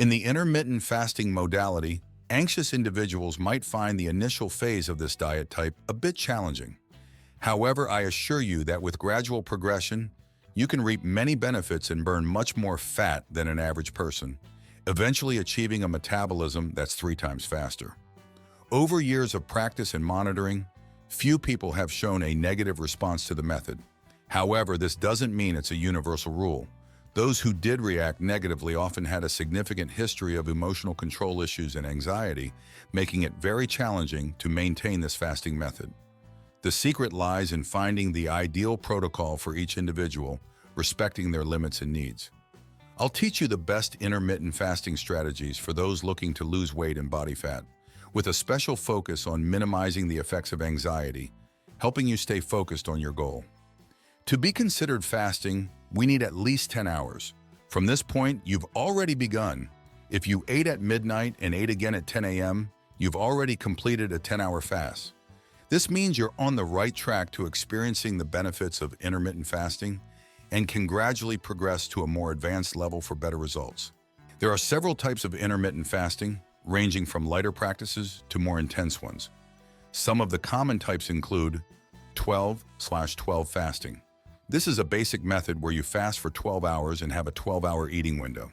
In the intermittent fasting modality, anxious individuals might find the initial phase of this diet type a bit challenging. However, I assure you that with gradual progression, you can reap many benefits and burn much more fat than an average person, eventually achieving a metabolism that's 3 times faster. Over years of practice and monitoring, few people have shown a negative response to the method. However, this doesn't mean it's a universal rule. Those who did react negatively often had a significant history of emotional control issues and anxiety, making it very challenging to maintain this fasting method. The secret lies in finding the ideal protocol for each individual, respecting their limits and needs. I'll teach you the best intermittent fasting strategies for those looking to lose weight and body fat, with a special focus on minimizing the effects of anxiety, helping you stay focused on your goal. To be considered fasting, we need at least 10 hours. From this point, you've already begun. If you ate at midnight and ate again at 10 a.m., you've already completed a 10-hour fast. This means you're on the right track to experiencing the benefits of intermittent fasting and can gradually progress to a more advanced level for better results. There are several types of intermittent fasting, ranging from lighter practices to more intense ones. Some of the common types include 12/12 fasting. This is a basic method where you fast for 12 hours and have a 12-hour eating window.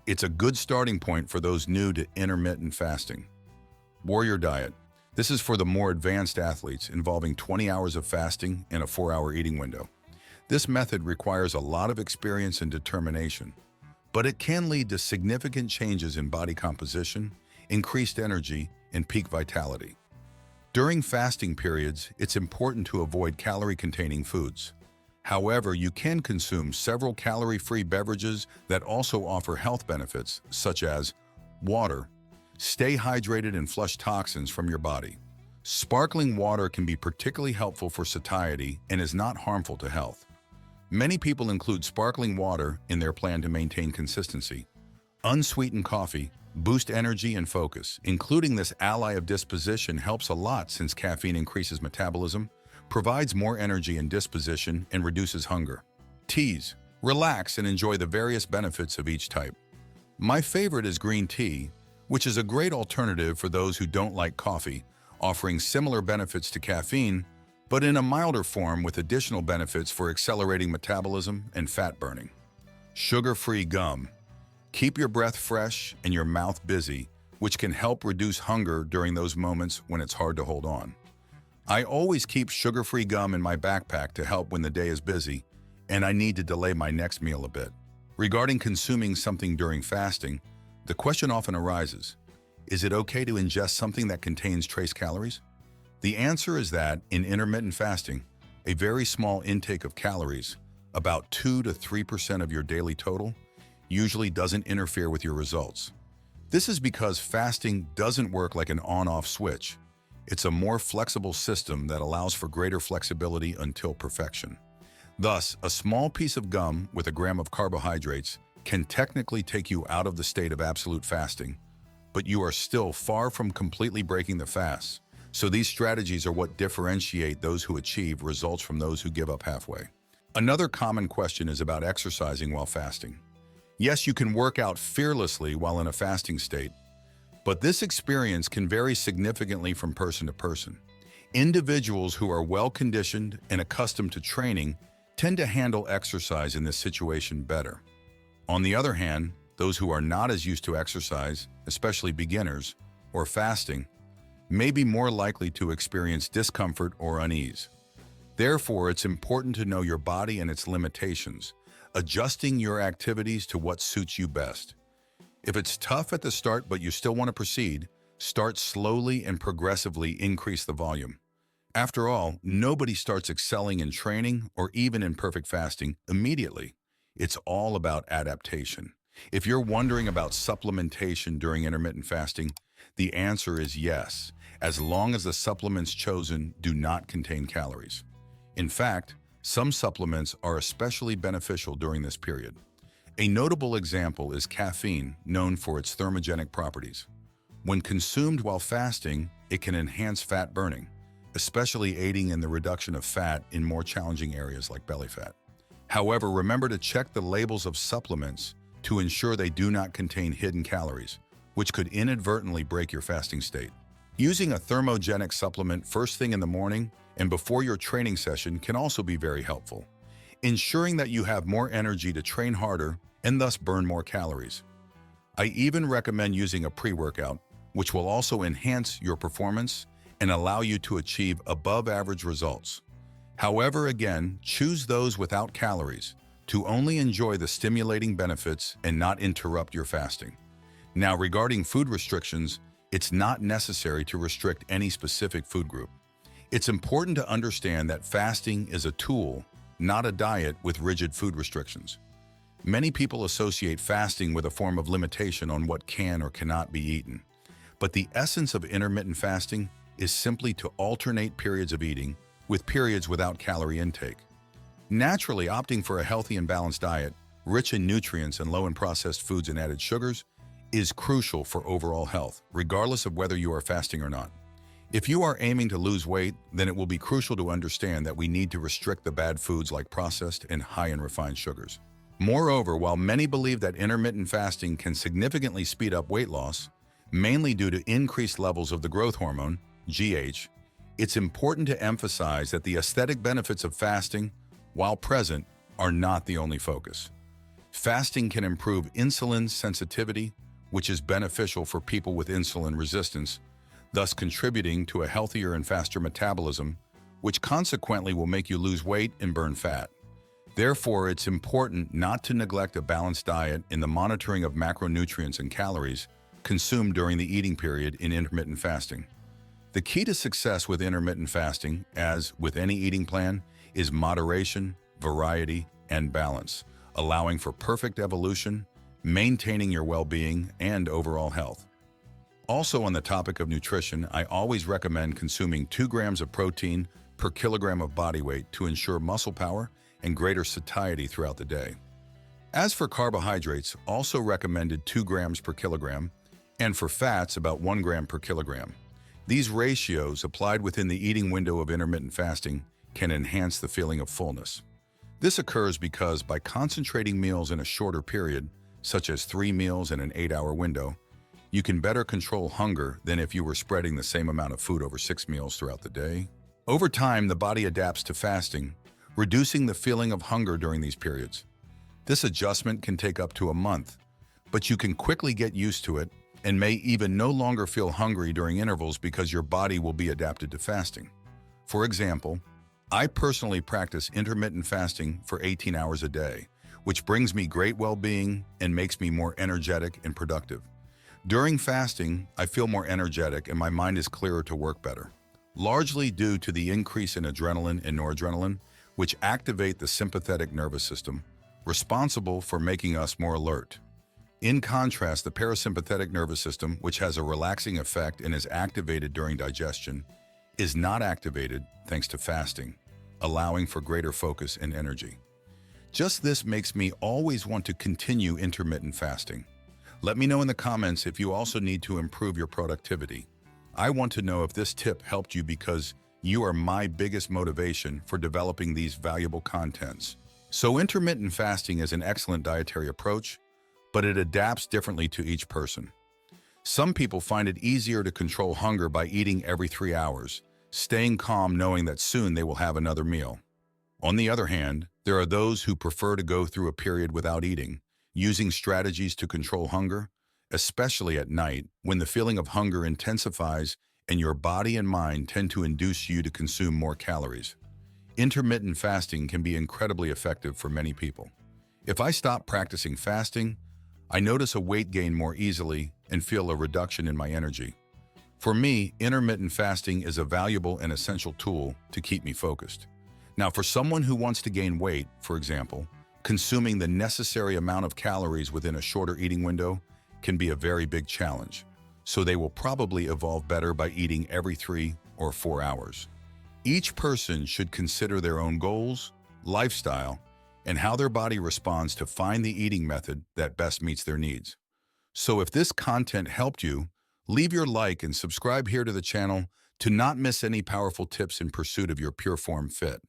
It's a good starting point for those new to intermittent fasting. Warrior diet. This is for the more advanced athletes, involving 20 hours of fasting and a 4-hour eating window. This method requires a lot of experience and determination, but it can lead to significant changes in body composition, increased energy, and peak vitality. During fasting periods, it's important to avoid calorie-containing foods. However, you can consume several calorie-free beverages that also offer health benefits, such as water. Stay hydrated and flush toxins from your body. Sparkling water can be particularly helpful for satiety and is not harmful to health. Many people include sparkling water in their plan to maintain consistency. Unsweetened coffee boosts energy and focus. Including this ally of disposition helps a lot since caffeine increases metabolism, provides more energy and disposition, and reduces hunger. Teas. Relax and enjoy the various benefits of each type. My favorite is green tea, which is a great alternative for those who don't like coffee, offering similar benefits to caffeine, but in a milder form with additional benefits for accelerating metabolism and fat burning. Sugar-free gum. Keep your breath fresh and your mouth busy, which can help reduce hunger during those moments when it's hard to hold on. I always keep sugar-free gum in my backpack to help when the day is busy and I need to delay my next meal a bit. Regarding consuming something during fasting, the question often arises, is it okay to ingest something that contains trace calories? The answer is that in intermittent fasting, a very small intake of calories, about 2 to 3% of your daily total, usually doesn't interfere with your results. This is because fasting doesn't work like an on-off switch. It's a more flexible system that allows for greater flexibility until perfection. Thus, a small piece of gum with a gram of carbohydrates can technically take you out of the state of absolute fasting, but you are still far from completely breaking the fast. So these strategies are what differentiate those who achieve results from those who give up halfway. Another common question is about exercising while fasting. Yes, you can work out fearlessly while in a fasting state, but this experience can vary significantly from person to person. Individuals who are well-conditioned and accustomed to training tend to handle exercise in this situation better. On the other hand, those who are not as used to exercise, especially beginners, or fasting, may be more likely to experience discomfort or unease. Therefore, it's important to know your body and its limitations, adjusting your activities to what suits you best. If it's tough at the start but you still want to proceed, start slowly and progressively increase the volume. After all, nobody starts excelling in training or even in perfect fasting immediately. It's all about adaptation. If you're wondering about supplementation during intermittent fasting, the answer is yes, as long as the supplements chosen do not contain calories. In fact, some supplements are especially beneficial during this period. A notable example is caffeine, known for its thermogenic properties. When consumed while fasting, it can enhance fat burning, especially aiding in the reduction of fat in more challenging areas like belly fat. However, remember to check the labels of supplements to ensure they do not contain hidden calories, which could inadvertently break your fasting state. Using a thermogenic supplement first thing in the morning and before your training session can also be very helpful, ensuring that you have more energy to train harder and thus burn more calories. I even recommend using a pre-workout, which will also enhance your performance and allow you to achieve above-average results. However, again, choose those without calories to only enjoy the stimulating benefits and not interrupt your fasting. Now, regarding food restrictions, it's not necessary to restrict any specific food group. It's important to understand that fasting is a tool, not a diet with rigid food restrictions. Many people associate fasting with a form of limitation on what can or cannot be eaten. But the essence of intermittent fasting is simply to alternate periods of eating with periods without calorie intake. Naturally, opting for a healthy and balanced diet, rich in nutrients and low in processed foods and added sugars, is crucial for overall health, regardless of whether you are fasting or not. If you are aiming to lose weight, then it will be crucial to understand that we need to restrict the bad foods like processed and high in refined sugars. Moreover, while many believe that intermittent fasting can significantly speed up weight loss, mainly due to increased levels of the growth hormone, GH, it's important to emphasize that the aesthetic benefits of fasting, while present, are not the only focus. Fasting can improve insulin sensitivity, which is beneficial for people with insulin resistance, thus contributing to a healthier and faster metabolism, which consequently will make you lose weight and burn fat. Therefore, it's important not to neglect a balanced diet in the monitoring of macronutrients and calories consumed during the eating period in intermittent fasting. The key to success with intermittent fasting, as with any eating plan, is moderation, variety, and balance, allowing for perfect evolution, maintaining your well-being and overall health. Also on the topic of nutrition, I always recommend consuming 2 grams of protein per kilogram of body weight to ensure muscle power and greater satiety throughout the day. As for carbohydrates, also recommended 2 grams per kilogram, and for fats, about 1 gram per kilogram. These ratios, applied within the eating window of intermittent fasting, can enhance the feeling of fullness. This occurs because by concentrating meals in a shorter period, such as 3 meals in an 8-hour window, you can better control hunger than if you were spreading the same amount of food over 6 meals throughout the day. Over time, the body adapts to fasting, reducing the feeling of hunger during these periods. This adjustment can take up to a month, but you can quickly get used to it and may even no longer feel hungry during intervals because your body will be adapted to fasting. For example, I personally practice intermittent fasting for 18 hours a day, which brings me great well-being and makes me more energetic and productive. During fasting, I feel more energetic and my mind is clearer to work better, largely due to the increase in adrenaline and noradrenaline, which activate the sympathetic nervous system, responsible for making us more alert. In contrast, the parasympathetic nervous system, which has a relaxing effect and is activated during digestion, is not activated thanks to fasting, allowing for greater focus and energy. Just this makes me always want to continue intermittent fasting. Let me know in the comments if you also need to improve your productivity. I want to know if this tip helped you because you are my biggest motivation for developing these valuable contents. So intermittent fasting is an excellent dietary approach, but it adapts differently to each person. Some people find it easier to control hunger by eating every 3 hours, staying calm knowing that soon they will have another meal. On the other hand, there are those who prefer to go through a period without eating, using strategies to control hunger, especially at night when the feeling of hunger intensifies and your body and mind tend to induce you to consume more calories. Intermittent fasting can be incredibly effective for many people. If I stop practicing fasting, I notice a weight gain more easily and feel a reduction in my energy. For me, intermittent fasting is a valuable and essential tool to keep me focused. Now, for someone who wants to gain weight, for example, consuming the necessary amount of calories within a shorter eating window can be a very big challenge, so they will probably evolve better by eating every 3 or 4 hours. Each person should consider their own goals, lifestyle, and how their body responds to find the eating method that best meets their needs. So if this content helped you, leave your like and subscribe here to the channel to not miss any powerful tips in pursuit of your pure form fit.